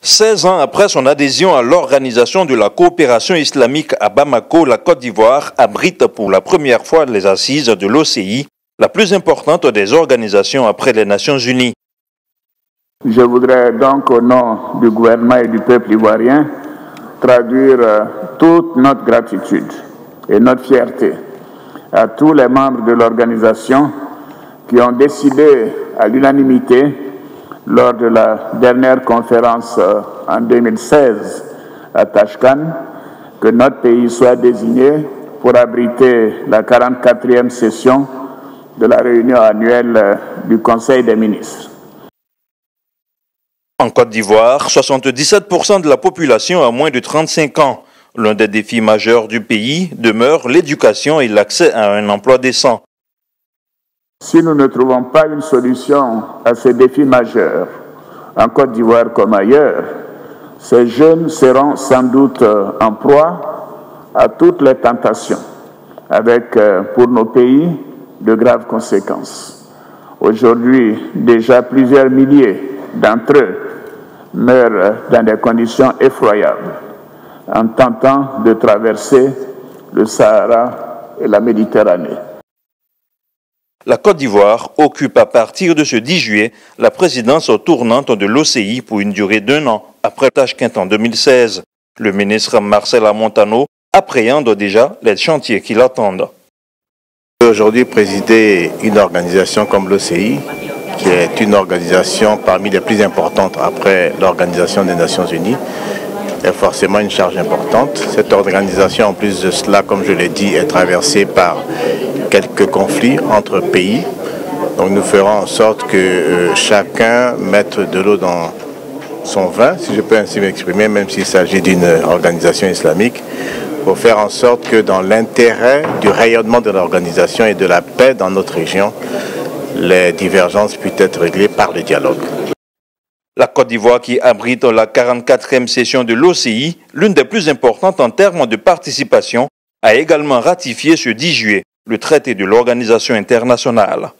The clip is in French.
16 ans après son adhésion à l'Organisation de la coopération islamique à Bamako, la Côte d'Ivoire abrite pour la première fois les assises de l'OCI, la plus importante des organisations après les Nations Unies. Je voudrais donc, au nom du gouvernement et du peuple ivoirien, traduire toute notre gratitude et notre fierté à tous les membres de l'organisation qui ont décidé à l'unanimité lors de la dernière conférence en 2016 à Tashkent que notre pays soit désigné pour abriter la 44e session de la réunion annuelle du Conseil des ministres. En Côte d'Ivoire, 77% de la population a moins de 35 ans. L'un des défis majeurs du pays demeure l'éducation et l'accès à un emploi décent. Si nous ne trouvons pas une solution à ces défis majeurs, en Côte d'Ivoire comme ailleurs, ces jeunes seront sans doute en proie à toutes les tentations, avec pour nos pays de graves conséquences. Aujourd'hui, déjà plusieurs milliers d'entre eux meurent dans des conditions effroyables en tentant de traverser le Sahara et la Méditerranée. La Côte d'Ivoire occupe à partir de ce 10 juillet la présidence tournante de l'OCI pour une durée d'1 an après Tashkent en 2016. Le ministre Marcel Amontano appréhende déjà les chantiers qui l'attendent. Aujourd'hui, présider une organisation comme l'OCI, qui est une organisation parmi les plus importantes après l'Organisation des Nations Unies, est forcément une charge importante. Cette organisation, en plus de cela, comme je l'ai dit, est traversée par quelques conflits entre pays. Donc nous ferons en sorte que chacun mette de l'eau dans son vin, si je peux ainsi m'exprimer, même s'il s'agit d'une organisation islamique, pour faire en sorte que dans l'intérêt du rayonnement de l'organisation et de la paix dans notre région, les divergences puissent être réglées par le dialogue. La Côte d'Ivoire, qui abrite la 44e session de l'OCI, l'une des plus importantes en termes de participation, a également ratifié ce 10 juillet le traité de l'organisation internationale.